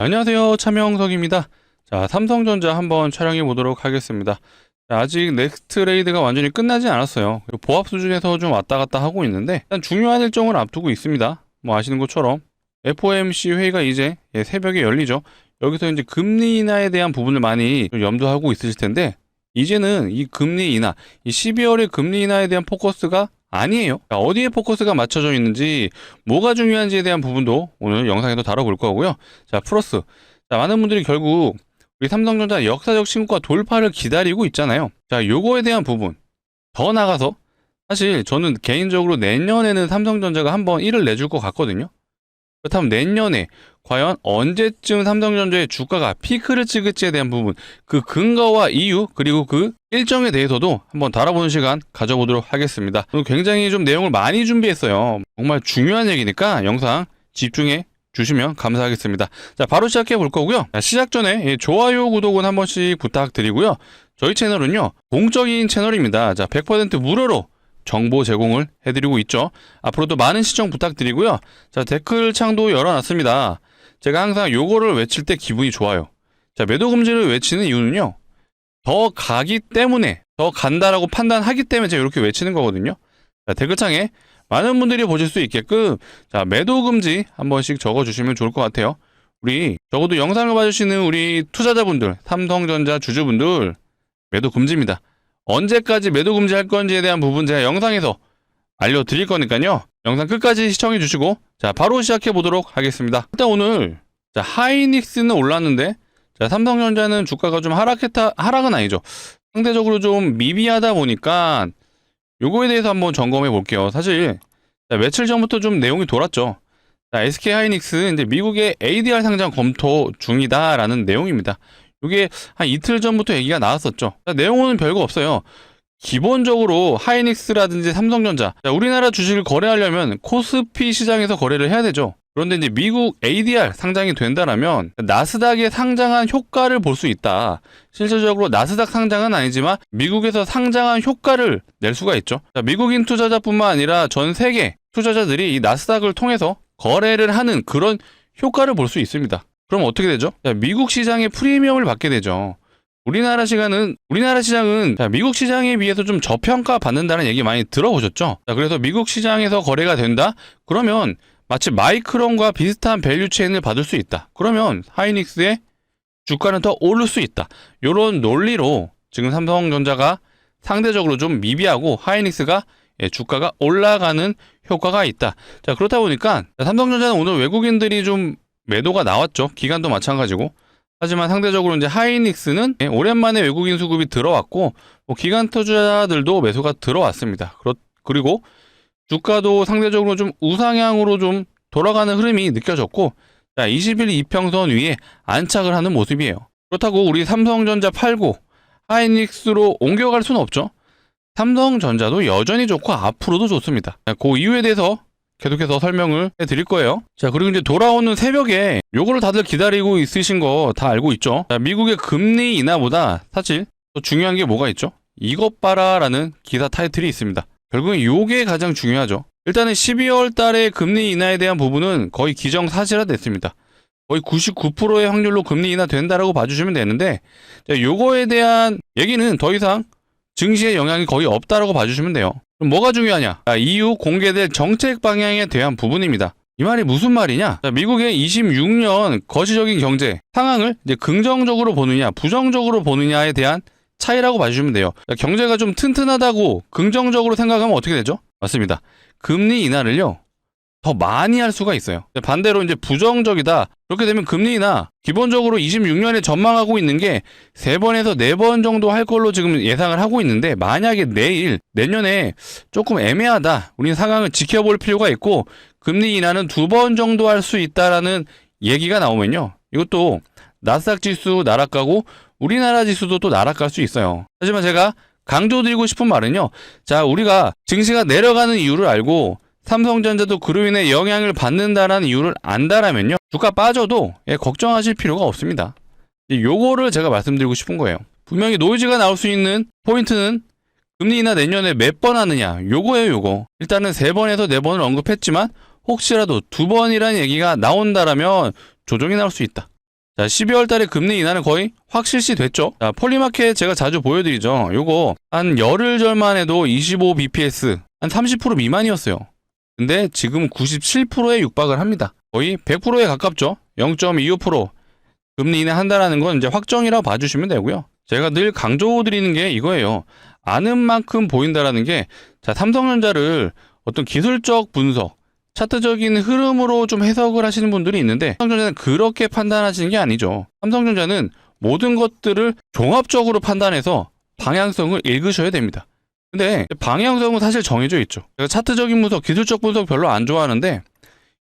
안녕하세요. 차명석입니다. 자, 삼성전자 한번 촬영해 보도록 하겠습니다. 자, 아직 넥스트 레이드가 완전히 끝나지 않았어요. 보합 수준에서 좀 왔다 갔다 하고 있는데 일단 중요한 일정을 앞두고 있습니다. 뭐 아시는 것처럼 FOMC 회의가 이제 새벽에 열리죠. 여기서 이제 금리 인하에 대한 부분을 많이 좀 염두하고 있으실 텐데 이제는 이 금리 인하, 이 12월의 금리 인하에 대한 포커스가 아니에요. 자, 어디에 포커스가 맞춰져 있는지, 뭐가 중요한지에 대한 부분도 오늘 영상에도 다뤄볼 거고요. 자, 플러스. 자, 많은 분들이 결국 우리 삼성전자 역사적 신고가 돌파를 기다리고 있잖아요. 자, 요거에 대한 부분. 더 나가서 사실 저는 개인적으로 내년에는 삼성전자가 한번 1을 내줄 것 같거든요. 그렇다면 내년에 과연 언제쯤 삼성전자의 주가가 피크를 찍을지에 대한 부분, 그 근거와 이유, 그리고 그 일정에 대해서도 한번 다뤄보는 시간 가져보도록 하겠습니다. 굉장히 좀 내용을 많이 준비했어요. 정말 중요한 얘기니까 영상 집중해 주시면 감사하겠습니다. 자, 바로 시작해 볼 거고요. 자, 시작 전에 좋아요, 구독은 한 번씩 부탁드리고요. 저희 채널은요, 공적인 채널입니다. 자, 100% 무료로 정보 제공을 해드리고 있죠. 앞으로도 많은 시청 부탁드리고요. 자, 댓글 창도 열어놨습니다. 제가 항상 요거를 외칠 때 기분이 좋아요. 자, 매도 금지를 외치는 이유는요, 더 가기 때문에, 더 간다라고 판단하기 때문에 제가 이렇게 외치는 거거든요. 자, 댓글창에 많은 분들이 보실 수 있게끔, 자, 매도 금지 한 번씩 적어주시면 좋을 것 같아요. 우리 적어도 영상을 봐주시는 우리 투자자분들, 삼성전자 주주분들, 매도 금지입니다. 언제까지 매도 금지할 건지에 대한 부분 제가 영상에서 알려드릴 거니까요. 영상 끝까지 시청해 주시고, 자, 바로 시작해 보도록 하겠습니다. 일단 오늘, 자, 하이닉스는 올랐는데, 자, 삼성전자는 주가가 좀 하락은 아니죠. 상대적으로 좀 미비하다 보니까 요거에 대해서 한번 점검해 볼게요. 사실, 자, 며칠 전부터 좀 내용이 돌았죠. 자, SK 하이닉스 이제 미국의 ADR 상장 검토 중이다라는 내용입니다. 이게 한 이틀 전부터 얘기가 나왔었죠. 자, 내용은 별거 없어요. 기본적으로 하이닉스라든지 삼성전자, 자, 우리나라 주식을 거래하려면 코스피 시장에서 거래를 해야 되죠. 그런데 이제 미국 ADR 상장이 된다라면 나스닥에 상장한 효과를 볼 수 있다. 실질적으로 나스닥 상장은 아니지만 미국에서 상장한 효과를 낼 수가 있죠. 자, 미국인 투자자뿐만 아니라 전 세계 투자자들이 이 나스닥을 통해서 거래를 하는 그런 효과를 볼 수 있습니다. 그럼 어떻게 되죠? 자, 미국 시장의 프리미엄을 받게 되죠. 우리나라 시장은 자, 미국 시장에 비해서 좀 저평가 받는다는 얘기 많이 들어보셨죠? 자, 그래서 미국 시장에서 거래가 된다? 그러면 마치 마이크론과 비슷한 밸류 체인을 받을 수 있다. 그러면 하이닉스의 주가는 더 오를 수 있다. 이런 논리로 지금 삼성전자가 상대적으로 좀 미비하고 하이닉스가 주가가 올라가는 효과가 있다. 자, 그렇다 보니까 삼성전자는 오늘 외국인들이 좀 매도가 나왔죠. 기간도 마찬가지고. 하지만 상대적으로 이제 하이닉스는 오랜만에 외국인 수급이 들어왔고, 뭐 기관 투자자들도 매수가 들어왔습니다. 그리고 주가도 상대적으로 좀 우상향으로 좀 돌아가는 흐름이 느껴졌고, 자, 20일 이평선 위에 안착을 하는 모습이에요. 그렇다고 우리 삼성전자 팔고 하이닉스로 옮겨갈 수는 없죠. 삼성전자도 여전히 좋고 앞으로도 좋습니다. 자, 그 이유에 대해서 계속해서 설명을 해드릴 거예요. 자, 그리고 이제 돌아오는 새벽에 요거를 다들 기다리고 있으신 거 다 알고 있죠. 자, 미국의 금리 인하보다 사실 더 중요한 게 뭐가 있죠? 이것 봐라 라는 기사 타이틀이 있습니다. 결국엔 요게 가장 중요하죠. 일단은 12월 달에 금리 인하에 대한 부분은 거의 기정사실화 됐습니다. 거의 99%의 확률로 금리 인하 된다라고 봐주시면 되는데, 자, 요거에 대한 얘기는 더 이상 증시에 영향이 거의 없다라고 봐주시면 돼요. 그럼 뭐가 중요하냐? 자, 이후 공개될 정책 방향에 대한 부분입니다. 이 말이 무슨 말이냐? 자, 미국의 26년 거시적인 경제 상황을 이제 긍정적으로 보느냐, 부정적으로 보느냐에 대한 차이라고 봐주시면 돼요. 자, 경제가 좀 튼튼하다고 긍정적으로 생각하면 어떻게 되죠? 맞습니다. 금리 인하를요, 더 많이 할 수가 있어요. 반대로 이제 부정적이다. 그렇게 되면 금리 인하, 기본적으로 26년에 전망하고 있는 게 3번에서 4번 정도 할 걸로 지금 예상을 하고 있는데, 만약에 내년에 조금 애매하다. 우리는 상황을 지켜볼 필요가 있고, 금리 인하는 2번 정도 할 수 있다라는 얘기가 나오면요, 이것도 나스닥 지수 나락가고 우리나라 지수도 또 나락갈 수 있어요. 하지만 제가 강조드리고 싶은 말은요, 자, 우리가 증시가 내려가는 이유를 알고 삼성전자도 그로 인해 영향을 받는다라는 이유를 안다라면요, 주가 빠져도 걱정하실 필요가 없습니다. 요거를 제가 말씀드리고 싶은 거예요. 분명히 노이즈가 나올 수 있는 포인트는 금리 인하 내년에 몇 번 하느냐, 요거예요. 요거 일단은 3번에서 4번을 언급했지만 혹시라도 2번이라는 얘기가 나온다라면 조정이 나올 수 있다. 자, 12월 달에 금리 인하는 거의 확실시 됐죠. 자, 폴리마켓 제가 자주 보여드리죠. 요거 한 열흘 전만 해도 25bps, 한 30% 미만이었어요. 근데 지금 97%에 육박을 합니다. 거의 100%에 가깝죠. 0.25% 금리 인하한다라는 건 이제 확정이라고 봐주시면 되고요. 제가 늘 강조드리는 게 이거예요. 아는 만큼 보인다라는 게, 자, 삼성전자를 어떤 기술적 분석, 차트적인 흐름으로 좀 해석을 하시는 분들이 있는데, 삼성전자는 그렇게 판단하시는 게 아니죠. 삼성전자는 모든 것들을 종합적으로 판단해서 방향성을 읽으셔야 됩니다. 근데 방향성은 사실 정해져 있죠. 제가 차트적인 분석, 기술적 분석 별로 안 좋아하는데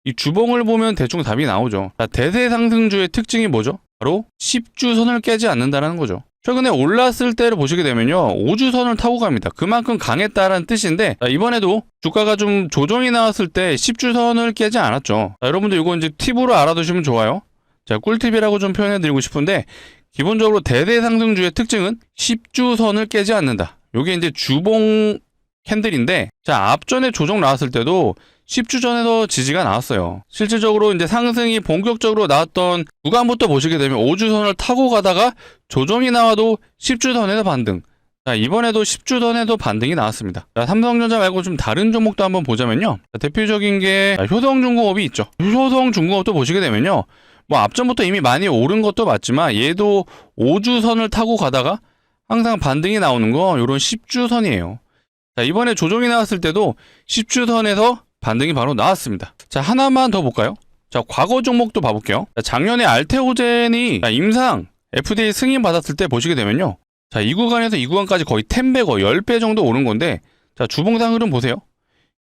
이 주봉을 보면 대충 답이 나오죠. 자, 대세 상승주의 특징이 뭐죠? 바로 10주선을 깨지 않는다는 거죠. 최근에 올랐을 때를 보시게 되면요, 5주선을 타고 갑니다. 그만큼 강했다라는 뜻인데, 자, 이번에도 주가가 좀 조정이 나왔을 때 10주선을 깨지 않았죠. 자, 여러분들 이거 이제 팁으로 알아두시면 좋아요. 자, 꿀팁이라고 좀 표현해드리고 싶은데, 기본적으로 대세 상승주의 특징은 10주선을 깨지 않는다. 요게 이제 주봉 캔들인데, 자, 앞전에 조정 나왔을 때도 10주 전에도 지지가 나왔어요. 실질적으로 이제 상승이 본격적으로 나왔던 구간부터 보시게 되면 5주선을 타고 가다가 조정이 나와도 10주선에서 반등. 자, 이번에도 10주선에도 반등이 나왔습니다. 자, 삼성전자 말고 좀 다른 종목도 한번 보자면요. 자, 대표적인 게 효성중공업이 있죠. 효성중공업도 보시게 되면요, 뭐 앞전부터 이미 많이 오른 것도 맞지만 얘도 5주선을 타고 가다가 항상 반등이 나오는 거 요런 10주선이에요. 자, 이번에 조정이 나왔을 때도 10주선에서 반등이 바로 나왔습니다. 자, 하나만 더 볼까요? 자, 과거 종목도 봐볼게요. 자, 작년에 알테오젠이 임상 FDA 승인 받았을 때 보시게 되면요, 자, 이 구간에서 이 구간까지 거의 10배거 10배 정도 오른 건데, 자, 주봉상 흐름 보세요.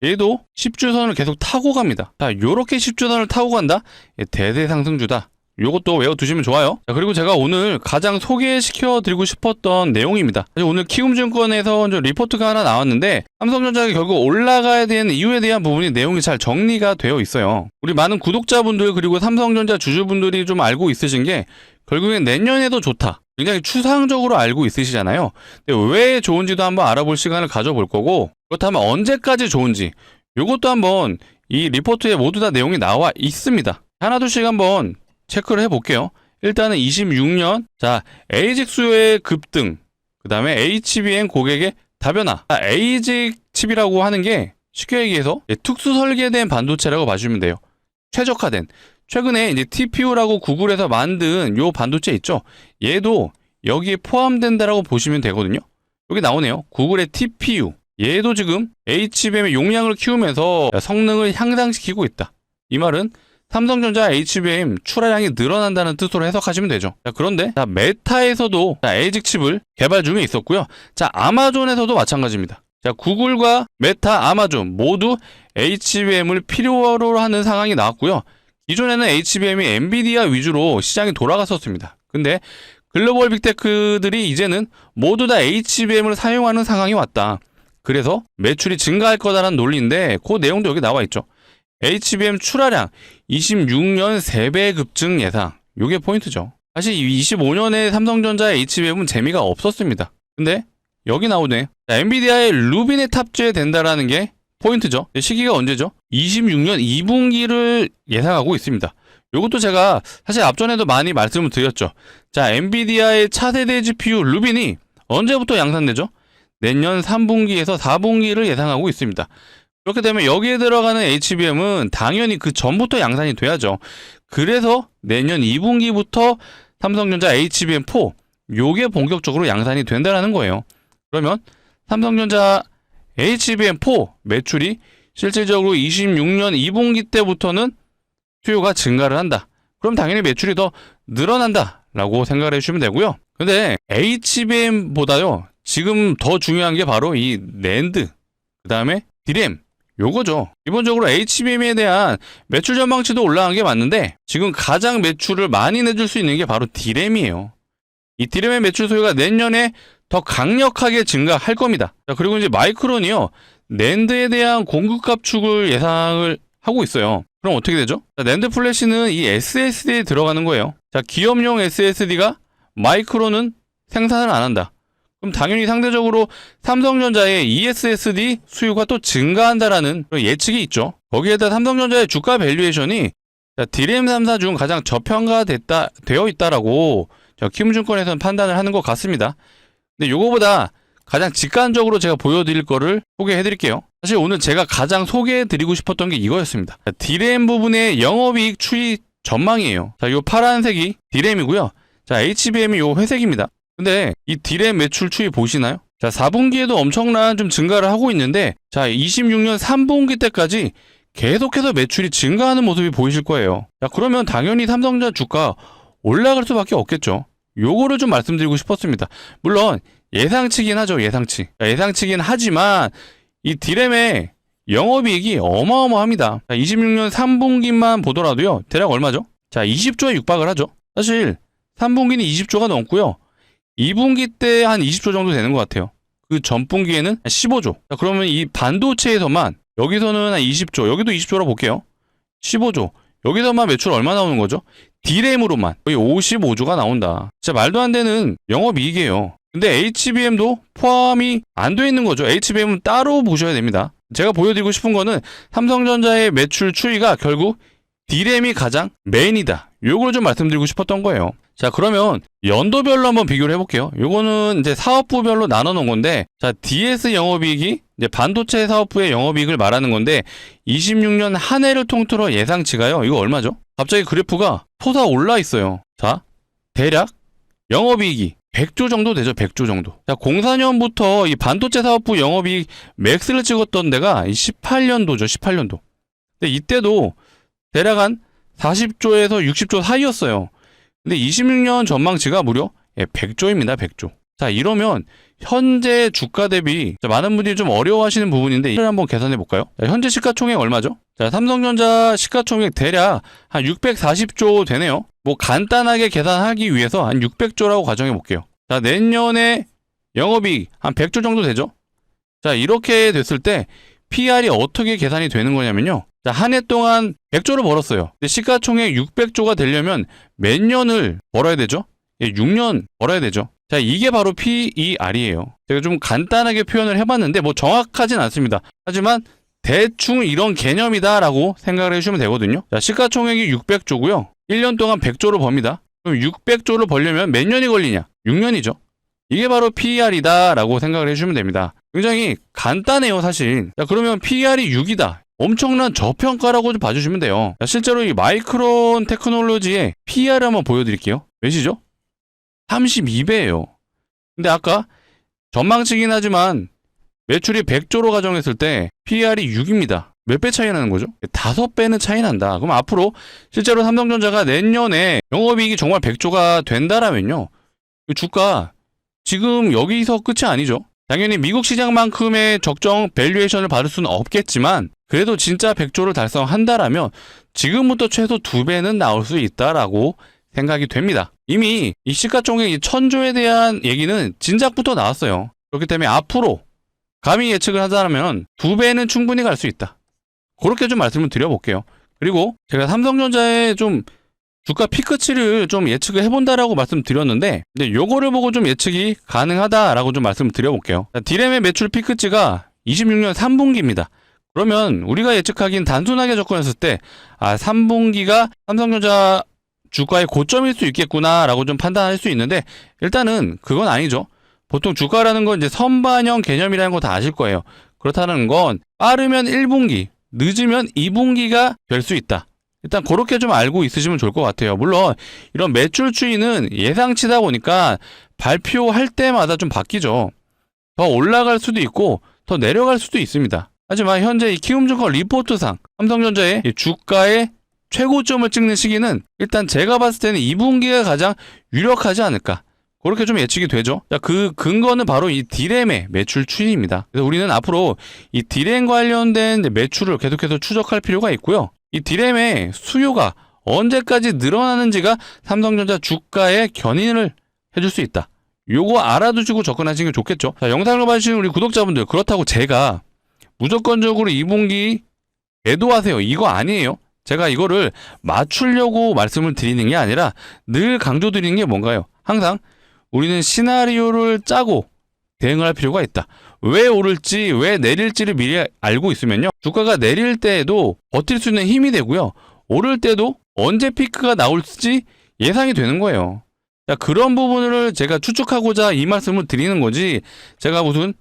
얘도 10주선을 계속 타고 갑니다. 자, 요렇게 10주선을 타고 간다? 대세 상승주다. 요것도 외워두시면 좋아요. 자, 그리고 제가 오늘 가장 소개시켜드리고 싶었던 내용입니다. 오늘 키움증권에서 리포트가 하나 나왔는데, 삼성전자가 결국 올라가야 되는 이유에 대한 부분이 내용이 잘 정리가 되어 있어요. 우리 많은 구독자분들 그리고 삼성전자 주주분들이 좀 알고 있으신 게, 결국엔 내년에도 좋다, 굉장히 추상적으로 알고 있으시잖아요. 근데 왜 좋은지도 한번 알아볼 시간을 가져볼 거고, 그렇다면 언제까지 좋은지 요것도 한번 이 리포트에 모두 다 내용이 나와 있습니다. 하나둘씩 한번 체크를 해볼게요. 일단은 26년, 자, 에이직 수요의 급등, 그 다음에 HBM 고객의 다변화. 에이직 칩이라고 하는 게 쉽게 얘기해서 특수 설계된 반도체라고 봐주시면 돼요. 최적화된. 최근에 이제 TPU라고 구글에서 만든 요 반도체 있죠? 얘도 여기에 포함된다라고 보시면 되거든요. 여기 나오네요. 구글의 TPU. 얘도 지금 HBM의 용량을 키우면서 성능을 향상시키고 있다. 이 말은 삼성전자 HBM 출하량이 늘어난다는 뜻으로 해석하시면 되죠. 자, 그런데 메타에서도 에이직 칩을 개발 중에 있었고요. 자, 아마존에서도 마찬가지입니다. 자, 구글과 메타, 아마존 모두 HBM을 필요로 하는 상황이 나왔고요. 기존에는 HBM이 엔비디아 위주로 시장이 돌아갔었습니다. 근데 글로벌 빅테크들이 이제는 모두 다 HBM을 사용하는 상황이 왔다. 그래서 매출이 증가할 거다라는 논리인데, 그 내용도 여기 나와 있죠. HBM 출하량 26년 3배 급증 예상. 요게 포인트죠. 사실 25년에 삼성전자의 HBM은 재미가 없었습니다. 근데 여기 나오네. 자, 엔비디아의 루빈에 탑재된다라는 게 포인트죠. 시기가 언제죠? 26년 2분기를 예상하고 있습니다. 요것도 제가 사실 앞전에도 많이 말씀을 드렸죠. 자, 엔비디아의 차세대 GPU 루빈이 언제부터 양산되죠? 내년 3분기에서 4분기를 예상하고 있습니다. 그렇게 되면 여기에 들어가는 HBM은 당연히 그 전부터 양산이 돼야죠. 그래서 내년 2분기부터 삼성전자 HBM4 요게 본격적으로 양산이 된다는 거예요. 그러면 삼성전자 HBM4 매출이 실질적으로 26년 2분기 때부터는 수요가 증가를 한다. 그럼 당연히 매출이 더 늘어난다 라고 생각을 해주시면 되고요. 근데 HBM보다요, 지금 더 중요한 게 바로 이 낸드, 그 다음에 DRAM 요거죠. 기본적으로 HBM에 대한 매출 전망치도 올라간 게 맞는데, 지금 가장 매출을 많이 내줄 수 있는 게 바로 DRAM이에요. 이 DRAM의 매출 소요가 내년에 더 강력하게 증가할 겁니다. 자, 그리고 이제 마이크론이요, 낸드에 대한 공급 감축을 예상을 하고 있어요. 그럼 어떻게 되죠? 자, 낸드 플래시는 이 SSD에 들어가는 거예요. 자, 기업용 SSD가 마이크론은 생산을 안 한다. 그럼 당연히 상대적으로 삼성전자의 ESSD 수요가 또 증가한다라는 예측이 있죠. 거기에다 삼성전자의 주가 밸류에이션이 자, 디램 3사 중 가장 되어 있다라고 키움증권에서는 판단을 하는 것 같습니다. 근데 요거보다 가장 직관적으로 제가 보여드릴 거를 소개해드릴게요. 사실 오늘 제가 가장 소개해드리고 싶었던 게 이거였습니다. 자, 디램 부분의 영업이익 추이 전망이에요. 자, 요 파란색이 디램이고요. 자, HBM이 요 회색입니다. 근데 이 디램 매출 추이 보시나요? 자, 4분기에도 엄청난 좀 증가를 하고 있는데, 자, 26년 3분기 때까지 계속해서 매출이 증가하는 모습이 보이실 거예요. 자, 그러면 당연히 삼성전자 주가 올라갈 수밖에 없겠죠. 요거를 좀 말씀드리고 싶었습니다. 물론 예상치긴 하죠. 예상치. 자, 예상치긴 하지만 이 디램의 영업이익이 어마어마합니다. 자, 26년 3분기만 보더라도요. 대략 얼마죠? 자, 20조에 육박을 하죠. 사실 3분기는 20조가 넘고요. 2분기 때 한 20조 정도 되는 것 같아요. 그 전분기에는 15조. 자, 그러면 이 반도체에서만 여기서는 한 20조, 여기도 20조라 볼게요. 15조. 여기서만 매출 얼마 나오는 거죠? 디램으로만 거의 55조가 나온다. 진짜 말도 안 되는 영업이익이에요. 근데 HBM도 포함이 안 돼 있는 거죠. HBM은 따로 보셔야 됩니다. 제가 보여드리고 싶은 거는 삼성전자의 매출 추이가 결국 디램이 가장 메인이다. 요걸 좀 말씀드리고 싶었던 거예요. 자, 그러면 연도별로 한번 비교를 해볼게요. 요거는 이제 사업부별로 나눠 놓은 건데, 자, DS 영업이익이 이제 반도체 사업부의 영업이익을 말하는 건데, 26년 한 해를 통틀어 예상치가요. 이거 얼마죠? 갑자기 그래프가 솟아 올라 있어요. 자, 대략 영업이익이 100조 정도 되죠. 100조 정도. 자, 04년부터 이 반도체 사업부 영업이익 맥스를 찍었던 데가 18년도죠. 18년도. 근데 이때도 대략 한 40조에서 60조 사이였어요. 근데 26년 전망치가 무려 100조입니다. 100조. 자, 이러면 현재 주가 대비 많은 분들이 좀 어려워하시는 부분인데 이걸 한번 계산해 볼까요? 자, 현재 시가총액 얼마죠? 자, 삼성전자 시가총액 대략 한 640조 되네요. 뭐 간단하게 계산하기 위해서 한 600조라고 가정해 볼게요. 자, 내년에 영업이익 한 100조 정도 되죠? 자, 이렇게 됐을 때 PR이 어떻게 계산이 되는 거냐면요. 자, 한 해 동안 100조를 벌었어요. 근데 시가총액 600조가 되려면 몇 년을 벌어야 되죠? 6년 벌어야 되죠. 자, 이게 바로 PER이에요. 제가 좀 간단하게 표현을 해봤는데 뭐 정확하진 않습니다. 하지만 대충 이런 개념이다라고 생각을 해주시면 되거든요. 자, 시가총액이 600조고요. 1년 동안 100조를 법니다. 그럼 600조를 벌려면 몇 년이 걸리냐? 6년이죠. 이게 바로 PER이다라고 생각을 해주시면 됩니다. 굉장히 간단해요, 사실. 자, 그러면 PER이 6이다. 엄청난 저평가라고 좀 봐주시면 돼요. 자, 실제로 이 마이크론 테크놀로지의 PER 한번 보여드릴게요. 몇이죠? 32배예요. 근데 아까 전망치긴 하지만 매출이 100조로 가정했을 때 PER이 6입니다. 몇 배 차이 나는 거죠? 5배는 차이 난다. 그럼 앞으로 실제로 삼성전자가 내년에 영업이익이 정말 100조가 된다라면요. 주가 지금 여기서 끝이 아니죠. 당연히 미국 시장만큼의 적정 밸류에이션을 받을 수는 없겠지만 그래도 진짜 100조를 달성한다라면 지금부터 최소 2배는 나올 수 있다라고 생각이 됩니다. 이미 이 시가총액 1000조에 대한 얘기는 진작부터 나왔어요. 그렇기 때문에 앞으로 감히 예측을 하자면 2배는 충분히 갈 수 있다. 그렇게 좀 말씀을 드려볼게요. 그리고 제가 삼성전자의 좀 주가 피크치를 좀 예측을 해본다라고 말씀드렸는데 근데 요거를 보고 좀 예측이 가능하다라고 좀 말씀을 드려볼게요. 디램의 매출 피크치가 26년 3분기입니다. 그러면 우리가 예측하기엔 단순하게 접근했을 때 3분기가 삼성전자 주가의 고점일 수 있겠구나라고 좀 판단할 수 있는데 일단은 그건 아니죠. 보통 주가라는 건 이제 선반영 개념이라는 거 다 아실 거예요. 그렇다는 건 빠르면 1분기, 늦으면 2분기가 될 수 있다. 일단 그렇게 좀 알고 있으시면 좋을 것 같아요. 물론 이런 매출 추이는 예상치다 보니까 발표할 때마다 좀 바뀌죠. 더 올라갈 수도 있고 더 내려갈 수도 있습니다. 하지만 현재 이 키움증권 리포트상 삼성전자의 주가의 최고점을 찍는 시기는 일단 제가 봤을 때는 2분기가 가장 유력하지 않을까. 그렇게 좀 예측이 되죠. 자, 그 근거는 바로 이 디램의 매출 추이입니다. 그래서 우리는 앞으로 이 디램 관련된 매출을 계속해서 추적할 필요가 있고요. 이 디램의 수요가 언제까지 늘어나는지가 삼성전자 주가의 견인을 해줄 수 있다. 요거 알아두시고 접근하시는 게 좋겠죠. 자, 영상을 봐주시는 우리 구독자분들, 그렇다고 제가 무조건적으로 2분기 매도하세요, 이거 아니에요. 제가 이거를 맞추려고 말씀을 드리는 게 아니라 늘 강조드리는 게 뭔가요? 항상 우리는 시나리오를 짜고 대응을 할 필요가 있다. 왜 오를지 왜 내릴지를 미리 알고 있으면요, 주가가 내릴 때에도 버틸 수 있는 힘이 되고요, 오를 때도 언제 피크가 나올지 예상이 되는 거예요. 자, 그런 부분을 제가 추측하고자 이 말씀을 드리는 거지, 제가 무슨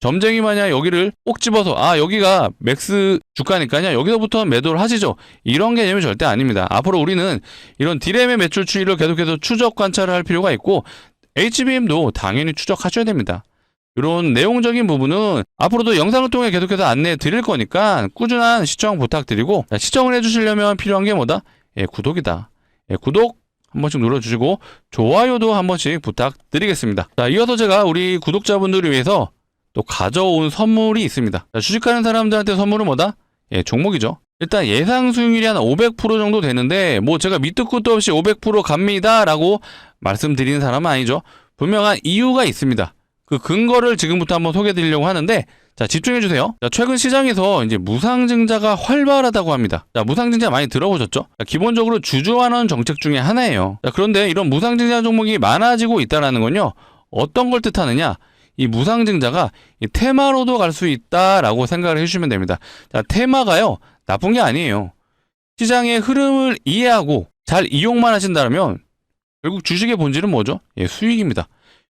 점쟁이 마냥 여기를 꼭 집어서 여기가 맥스 주가니까요 여기서부터 매도를 하시죠, 이런 개념이 절대 아닙니다. 앞으로 우리는 이런 D램의 매출 추이를 계속해서 추적 관찰을 할 필요가 있고, HBM도 당연히 추적하셔야 됩니다. 이런 내용적인 부분은 앞으로도 영상을 통해 계속해서 안내해 드릴 거니까 꾸준한 시청 부탁드리고, 시청을 해주시려면 필요한 게 뭐다? 구독이다. 구독 한 번씩 눌러주시고 좋아요도 한 번씩 부탁드리겠습니다. 자, 이어서 제가 우리 구독자분들을 위해서 또 가져온 선물이 있습니다. 자, 주식하는 사람들한테 선물은 뭐다? 종목이죠. 일단 예상 수익률이 한 500% 정도 되는데, 뭐 제가 밑도 끝도 없이 500% 갑니다 라고 말씀드리는 사람은 아니죠. 분명한 이유가 있습니다. 그 근거를 지금부터 한번 소개해 드리려고 하는데, 자, 집중해 주세요. 자, 최근 시장에서 이제 무상증자가 활발하다고 합니다. 자, 무상증자 많이 들어보셨죠? 자, 기본적으로 주주환원 정책 중에 하나예요. 자, 그런데 이런 무상증자 종목이 많아지고 있다는 건요, 어떤 걸 뜻하느냐? 이 무상증자가 이 테마로도 갈 수 있다라고 생각을 해주시면 됩니다. 자, 테마가요, 나쁜 게 아니에요. 시장의 흐름을 이해하고 잘 이용만 하신다면 결국 주식의 본질은 뭐죠? 수익입니다.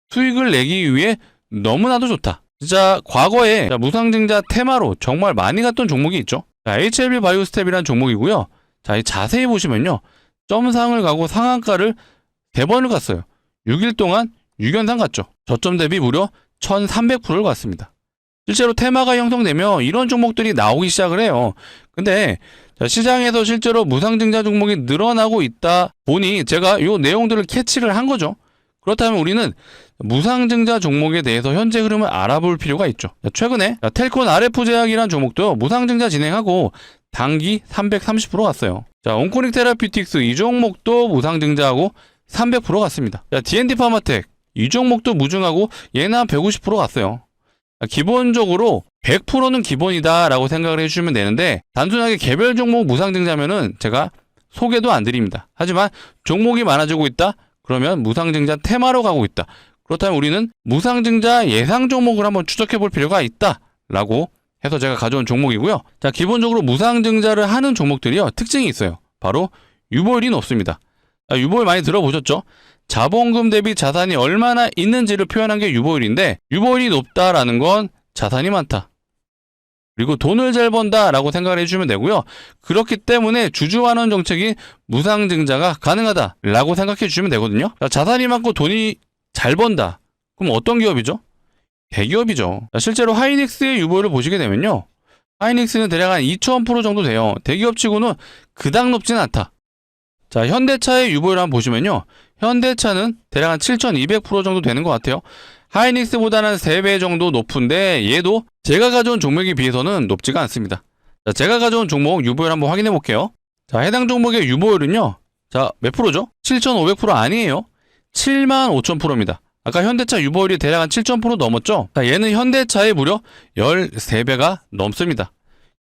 수익을 내기 위해 너무나도 좋다. 진짜 과거에 무상증자 테마로 정말 많이 갔던 종목이 있죠. 자, HLB 바이오스텝이라는 종목이고요. 자, 자세히 보시면요, 점상을 가고 상한가를 3번을 갔어요. 6일 동안 6연상 갔죠. 저점 대비 무려 1300%를 갔습니다. 실제로 테마가 형성되면 이런 종목들이 나오기 시작을 해요. 근데 시장에서 실제로 무상증자 종목이 늘어나고 있다 보니 제가 이 내용들을 캐치를 한 거죠. 그렇다면 우리는 무상증자 종목에 대해서 현재 흐름을 알아볼 필요가 있죠. 최근에 텔콘 RF제약이라는 종목도 무상증자 진행하고 단기 330% 갔어요. 자, 온코닉 테라피틱스 이 종목도 무상증자하고 300% 갔습니다. 자, D&D 파마텍 이 종목도 무증하고 얘는 한 150% 갔어요. 기본적으로 100%는 기본이다 라고 생각을 해주시면 되는데, 단순하게 개별 종목 무상증자면은 제가 소개도 안 드립니다. 하지만 종목이 많아지고 있다? 그러면 무상증자 테마로 가고 있다. 그렇다면 우리는 무상증자 예상 종목을 한번 추적해 볼 필요가 있다 라고 해서 제가 가져온 종목이고요. 자, 기본적으로 무상증자를 하는 종목들이요, 특징이 있어요. 바로 유보율이 높습니다. 유보율 많이 들어보셨죠? 자본금 대비 자산이 얼마나 있는지를 표현한 게 유보율인데, 유보율이 높다라는 건 자산이 많다, 그리고 돈을 잘 번다 라고 생각을 해주시면 되고요. 그렇기 때문에 주주환원 정책이 무상증자가 가능하다 라고 생각해 주시면 되거든요. 자산이 많고 돈이 잘 번다, 그럼 어떤 기업이죠? 대기업이죠. 실제로 하이닉스의 유보율을 보시게 되면요, 하이닉스는 대략 한 2000% 정도 돼요. 대기업치고는 그닥 높지는 않다. 자, 현대차의 유보율 한번 보시면요, 현대차는 대략 한 7200% 정도 되는 것 같아요. 하이닉스보다는 3배 정도 높은데 얘도 제가 가져온 종목에 비해서는 높지가 않습니다. 자, 제가 가져온 종목 유보율 한번 확인해 볼게요. 자, 해당 종목의 유보율은요, 자, 몇 프로죠? 7500% 아니에요. 75000%입니다. 아까 현대차 유보율이 대략 한 7000% 넘었죠? 자, 얘는 현대차의 무려 13배가 넘습니다.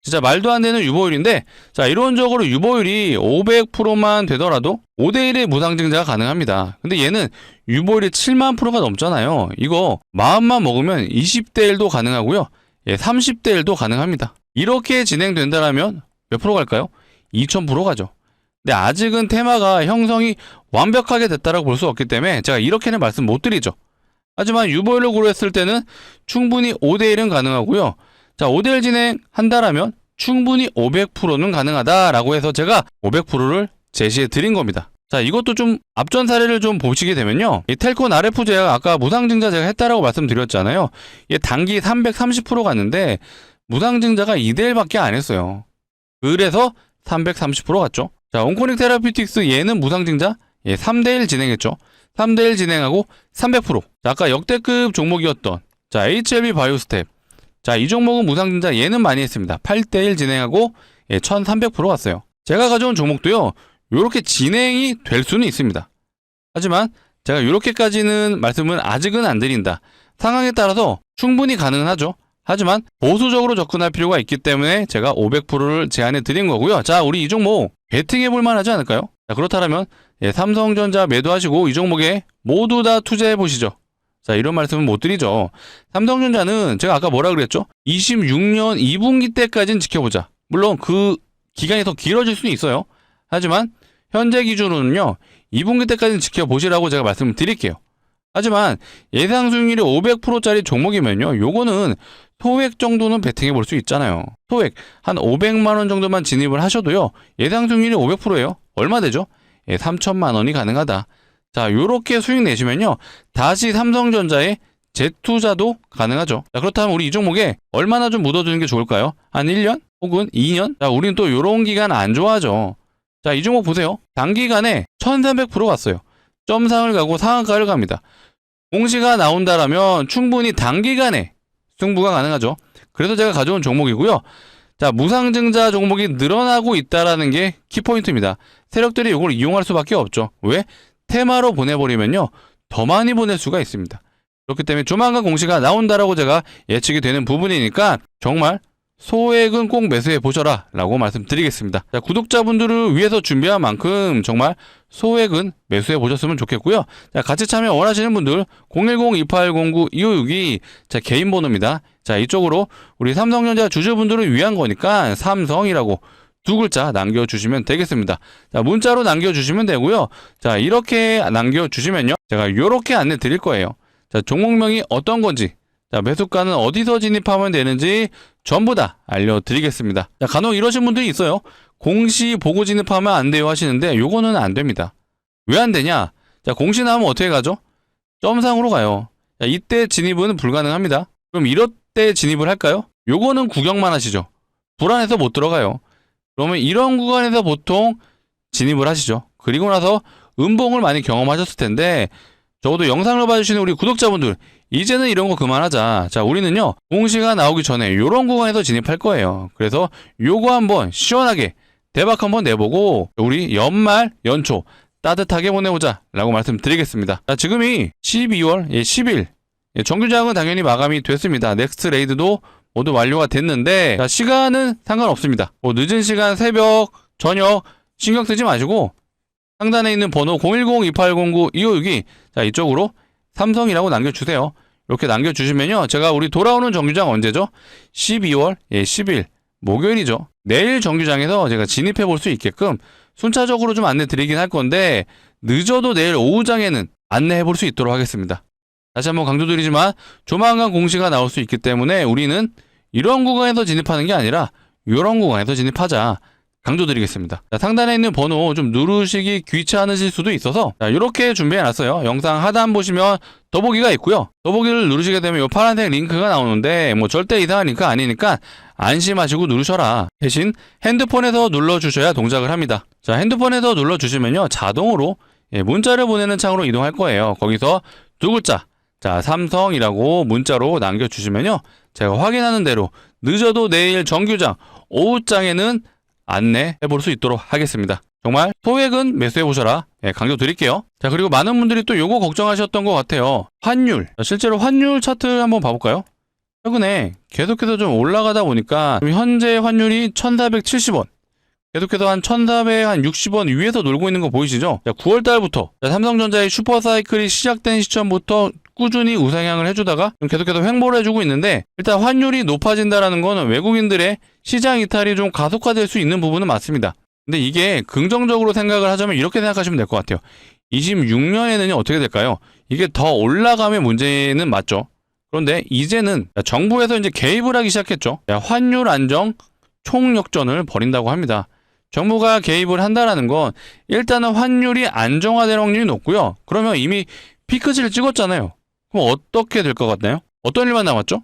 진짜 말도 안 되는 유보율인데, 자, 이론적으로 유보율이 500%만 되더라도 5대1의 무상증자가 가능합니다. 근데 얘는 유보율이 7만 %가 넘잖아요. 이거 마음만 먹으면 20대1도 가능하고요, 30대1도 가능합니다. 이렇게 진행된다면 몇 프로 갈까요? 2000% 가죠. 근데 아직은 테마가 형성이 완벽하게 됐다라고 볼 수 없기 때문에 제가 이렇게는 말씀 못 드리죠. 하지만 유보율로 고려했을 때는 충분히 5대1은 가능하고요. 자, 5대1 진행한다라면 충분히 500%는 가능하다라고 해서 제가 500%를 제시해 드린 겁니다. 자, 이것도 좀 앞전 사례를 좀 보시게 되면요, 이 텔콘 RF제약 아까 무상증자 제가 했다라고 말씀드렸잖아요. 이게 단기 330% 갔는데 무상증자가 2대1밖에 안 했어요. 그래서 330% 갔죠. 자, 온코닉 테라피틱스 얘는 무상증자 3대1 진행했죠. 3대1 진행하고 300%. 자, 아까 역대급 종목이었던 자, HLB 바이오스텝, 자, 이 종목은 무상증자 얘는 많이 했습니다. 8대1 진행하고 1300% 갔어요. 제가 가져온 종목도요, 요렇게 진행이 될 수는 있습니다. 하지만 제가 요렇게까지는 말씀은 아직은 안 드린다. 상황에 따라서 충분히 가능은 하죠. 하지만 보수적으로 접근할 필요가 있기 때문에 제가 500%를 제안해 드린 거고요. 자, 우리 이 종목 베팅해 볼 만하지 않을까요? 자, 그렇다면 삼성전자 매도하시고 이 종목에 모두 다 투자해 보시죠. 자, 이런 말씀은 못 드리죠. 삼성전자는 제가 아까 뭐라 그랬죠? 26년 2분기 때까지는 지켜보자. 물론 그 기간이 더 길어질 수는 있어요. 하지만 현재 기준으로는요, 2분기 때까지는 지켜보시라고 제가 말씀을 드릴게요. 하지만 예상 수익률이 500%짜리 종목이면요, 요거는 소액 정도는 베팅해 볼 수 있잖아요. 소액 한 500만 원 정도만 진입을 하셔도요, 예상 수익률이 500%예요. 얼마 되죠? 3천만 원이 가능하다. 자, 요렇게 수익 내시면요, 다시 삼성전자에 재투자도 가능하죠. 자, 그렇다면 우리 이 종목에 얼마나 좀 묻어두는 게 좋을까요? 한 1년? 혹은 2년? 자, 우리는 또 요런 기간 안 좋아하죠. 자, 이 종목 보세요. 단기간에 1300% 갔어요. 점상을 가고 상한가를 갑니다. 공시가 나온다라면 충분히 단기간에 승부가 가능하죠. 그래서 제가 가져온 종목이고요. 자, 무상증자 종목이 늘어나고 있다라는 게 키포인트입니다. 세력들이 이걸 이용할 수밖에 없죠. 왜? 테마로 보내버리면요, 더 많이 보낼 수가 있습니다. 그렇기 때문에 조만간 공시가 나온다라고 제가 예측이 되는 부분이니까 정말 소액은 꼭 매수해 보셔라 라고 말씀드리겠습니다. 자, 구독자분들을 위해서 준비한 만큼 정말 소액은 매수해 보셨으면 좋겠고요. 자, 같이 참여 원하시는 분들 010-2809-2562 자, 개인 번호입니다. 자, 이쪽으로 우리 삼성전자 주주분들을 위한 거니까 삼성이라고 두 글자 남겨주시면 되겠습니다. 자, 문자로 남겨주시면 되고요. 자, 이렇게 남겨주시면요, 제가 이렇게 안내 드릴 거예요. 자, 종목명이 어떤 건지, 자, 매수가는 어디서 진입하면 되는지 전부 다 알려드리겠습니다. 자, 간혹 이러신 분들이 있어요. 공시 보고 진입하면 안 돼요 하시는데 요거는 안 됩니다. 왜 안 되냐? 자, 공시 나오면 어떻게 가죠? 점상으로 가요. 자, 이때 진입은 불가능합니다. 그럼 이럴 때 진입을 할까요? 요거는 구경만 하시죠. 불안해서 못 들어가요. 그러면 이런 구간에서 보통 진입을 하시죠. 그리고 나서 음봉을 많이 경험하셨을 텐데, 적어도 영상을 봐주시는 우리 구독자분들, 이제는 이런 거 그만하자. 자, 우리는요, 공시가 나오기 전에 이런 구간에서 진입할 거예요. 그래서 요거 한번 시원하게 대박 한번 내보고 우리 연말 연초 따뜻하게 보내보자 라고 말씀드리겠습니다. 자, 지금이 12월 10일 정규장은 당연히 마감이 됐습니다. 넥스트 레이드도 모두 완료가 됐는데, 자, 시간은 상관없습니다. 뭐 늦은 시간, 새벽, 저녁 신경 쓰지 마시고 상단에 있는 번호 010-2809-2562 자, 이쪽으로 삼성이라고 남겨주세요. 이렇게 남겨주시면요, 제가 우리 돌아오는 정규장 언제죠? 12월 10일 목요일이죠. 내일 정규장에서 제가 진입해 볼 수 있게끔 순차적으로 좀 안내 드리긴 할 건데, 늦어도 내일 오후장에는 안내해 볼 수 있도록 하겠습니다. 다시 한번 강조드리지만 조만간 공시가 나올 수 있기 때문에 우리는 이런 구간에서 진입하는 게 아니라 이런 구간에서 진입하자 강조드리겠습니다. 자, 상단에 있는 번호 좀 누르시기 귀찮으실 수도 있어서 자, 이렇게 준비해놨어요. 영상 하단 보시면 더보기가 있고요. 더보기를 누르시게 되면 이 파란색 링크가 나오는데 뭐 절대 이상한 링크 아니니까 안심하시고 누르셔라. 대신 핸드폰에서 눌러주셔야 동작을 합니다. 자, 핸드폰에서 눌러주시면요, 자동으로 문자를 보내는 창으로 이동할 거예요. 거기서 두 글자, 자, 삼성이라고 문자로 남겨주시면요, 제가 확인하는 대로 늦어도 내일 정규장 오후장에는 안내해 볼 수 있도록 하겠습니다. 정말 소액은 매수해 보셔라 강조 드릴게요. 자, 그리고 많은 분들이 또 요거 걱정하셨던 것 같아요. 환율. 자, 실제로 환율 차트 한번 봐볼까요? 최근에 계속해서 좀 올라가다 보니까 현재 환율이 1470원, 계속해서 한 1460원 위에서 놀고 있는 거 보이시죠? 자, 9월달부터 삼성전자의 슈퍼사이클이 시작된 시점부터 꾸준히 우상향을 해주다가 계속해서 횡보를 해주고 있는데, 일단 환율이 높아진다라는 거는 외국인들의 시장 이탈이 좀 가속화될 수 있는 부분은 맞습니다. 근데 이게 긍정적으로 생각을 하자면 이렇게 생각하시면 될 것 같아요. 26년에는 어떻게 될까요? 이게 더 올라감의 문제는 맞죠. 그런데 이제는 정부에서 이제 개입을 하기 시작했죠. 환율 안정 총력전을 벌인다고 합니다. 정부가 개입을 한다라는 건 일단은 환율이 안정화될 확률이 높고요. 그러면 이미 피크치를 찍었잖아요. 그럼 어떻게 될 것 같나요? 어떤 일만 남았죠?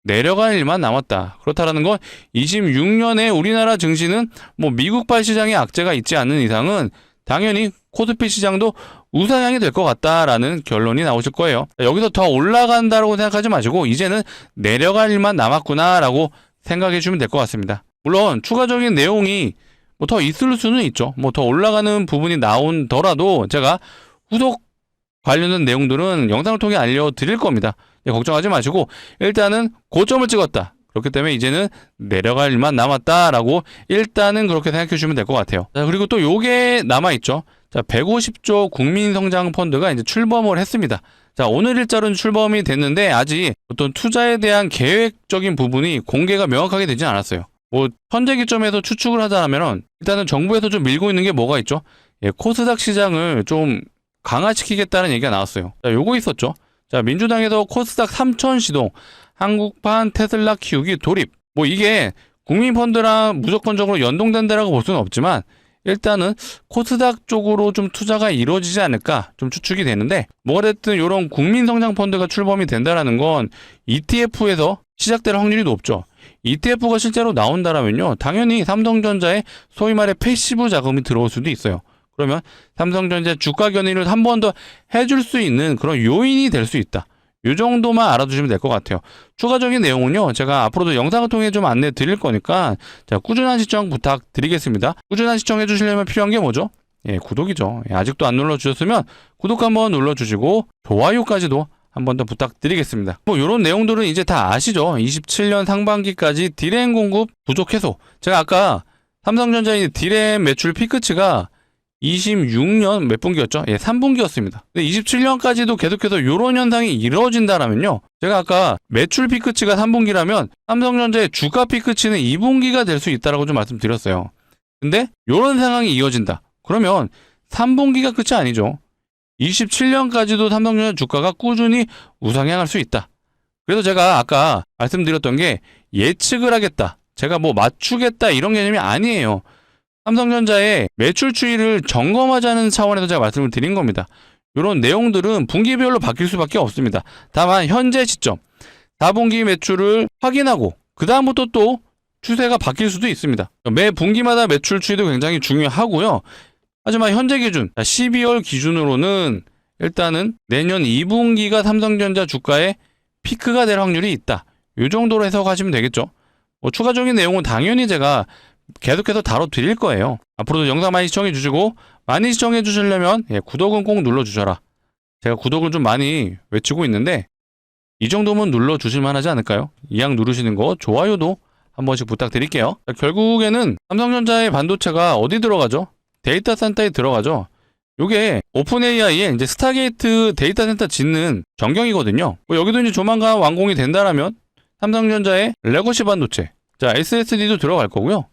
내려갈 일만 남았다. 그렇다라는 건 26년에 우리나라 증시는 뭐 미국발 시장의 악재가 있지 않는 이상은 당연히 코스피 시장도 우상향이 될 것 같다라는 결론이 나오실 거예요. 여기서 더 올라간다고 생각하지 마시고 이제는 내려갈 일만 남았구나라고 생각해 주면 될 것 같습니다. 물론 추가적인 내용이 뭐 더 있을 수는 있죠. 뭐 더 올라가는 부분이 나온더라도 제가 후속 관련된 내용들은 영상을 통해 알려드릴 겁니다. 걱정하지 마시고 일단은 고점을 찍었다. 그렇기 때문에 이제는 내려갈 일만 남았다라고 일단은 그렇게 생각해 주시면 될 것 같아요. 자, 그리고 또 요게 남아있죠. 자, 150조 국민성장펀드가 이제 출범을 했습니다. 자, 오늘 일자로는 출범이 됐는데 아직 어떤 투자에 대한 계획적인 부분이 공개가 명확하게 되진 않았어요. 뭐 현재 기점에서 추측을 하자면 일단은 정부에서 좀 밀고 있는 게 뭐가 있죠? 코스닥 시장을 좀 강화시키겠다는 얘기가 나왔어요. 자, 요거 있었죠. 자, 민주당에서 코스닥 3천 시동, 한국판 테슬라 키우기 돌입. 뭐 이게 국민펀드랑 무조건적으로 연동된다라고 볼 수는 없지만 일단은 코스닥 쪽으로 좀 투자가 이루어지지 않을까 좀 추측이 되는데, 뭐가 됐든 이런 국민성장펀드가 출범이 된다라는 건 ETF에서 시작될 확률이 높죠. ETF가 실제로 나온다라면요, 당연히 삼성전자에 소위 말해 패시브 자금이 들어올 수도 있어요. 그러면 삼성전자 주가 견인을 한 번 더 해줄 수 있는 그런 요인이 될 수 있다. 이 정도만 알아두시면 될 것 같아요. 추가적인 내용은요, 제가 앞으로도 영상을 통해 좀 안내 드릴 거니까, 자, 꾸준한 시청 부탁드리겠습니다. 꾸준한 시청해 주시려면 필요한 게 뭐죠? 구독이죠. 아직도 안 눌러주셨으면 구독 한번 눌러주시고 좋아요까지도 한 번 더 부탁드리겠습니다. 뭐 이런 내용들은 이제 다 아시죠? 27년 상반기까지 디램 공급 부족 해소. 제가 아까 삼성전자의 디램 매출 피크치가 26년 몇 분기였죠? 3분기였습니다. 근데 27년까지도 계속해서 이런 현상이 이루어진다라면요, 제가 아까 매출 피크치가 3분기라면 삼성전자의 주가 피크치는 2분기가 될 수 있다라고 좀 말씀드렸어요. 근데 이런 상황이 이어진다. 그러면 3분기가 끝이 아니죠. 27년까지도 삼성전자 주가가 꾸준히 우상향할 수 있다. 그래서 제가 아까 말씀드렸던 게 예측을 하겠다, 제가 뭐 맞추겠다 이런 개념이 아니에요. 삼성전자의 매출 추이를 점검하자는 차원에서 제가 말씀을 드린 겁니다. 이런 내용들은 분기별로 바뀔 수밖에 없습니다. 다만 현재 시점 4분기 매출을 확인하고 그 다음부터 또 추세가 바뀔 수도 있습니다. 매 분기마다 매출 추이도 굉장히 중요하고요. 하지만 현재 기준 12월 기준으로는 일단은 내년 2분기가 삼성전자 주가의 피크가 될 확률이 있다. 이 정도로 해석하시면 되겠죠. 뭐 추가적인 내용은 당연히 제가 계속해서 다뤄드릴 거예요. 앞으로도 영상 많이 시청해 주시고, 많이 시청해 주시려면 구독은 꼭 눌러주셔라. 제가 구독을 좀 많이 외치고 있는데 이 정도면 눌러주실만 하지 않을까요? 이왕 누르시는 거 좋아요도 한 번씩 부탁드릴게요. 자, 결국에는 삼성전자의 반도체가 어디 들어가죠? 데이터 센터에 들어가죠. 요게 오픈 AI의 이제 스타게이트 데이터 센터 짓는 전경이거든요. 뭐 여기도 이제 조만간 완공이 된다라면 삼성전자의 레거시 반도체, 자, SSD도 들어갈 거고요.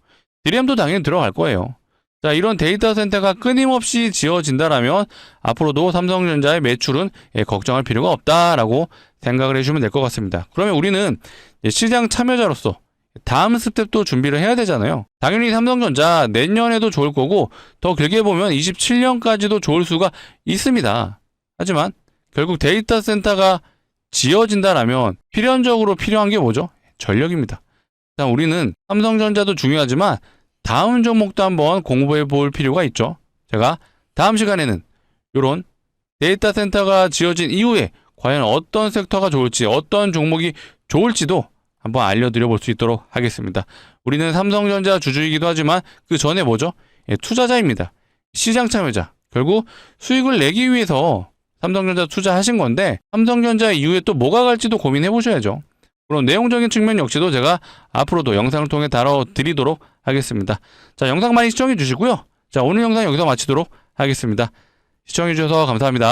디램도 당연히 들어갈 거예요. 자, 이런 데이터 센터가 끊임없이 지어진다라면 앞으로도 삼성전자의 매출은 걱정할 필요가 없다라고 생각을 해주시면 될 것 같습니다. 그러면 우리는 시장 참여자로서 다음 스텝도 준비를 해야 되잖아요. 당연히 삼성전자 내년에도 좋을 거고 더 길게 보면 27년까지도 좋을 수가 있습니다. 하지만 결국 데이터 센터가 지어진다라면 필연적으로 필요한 게 뭐죠? 전력입니다. 일단 우리는 삼성전자도 중요하지만 다음 종목도 한번 공부해 볼 필요가 있죠. 제가 다음 시간에는 이런 데이터 센터가 지어진 이후에 과연 어떤 섹터가 좋을지, 어떤 종목이 좋을지도 한번 알려드려 볼 수 있도록 하겠습니다. 우리는 삼성전자 주주이기도 하지만 그 전에 뭐죠? 투자자입니다. 시장 참여자. 결국 수익을 내기 위해서 삼성전자 투자하신 건데 삼성전자 이후에 또 뭐가 갈지도 고민해 보셔야죠. 그런 내용적인 측면 역시도 제가 앞으로도 영상을 통해 다뤄드리도록 하겠습니다. 자, 영상 많이 시청해 주시고요. 자, 오늘 영상 여기서 마치도록 하겠습니다. 시청해 주셔서 감사합니다.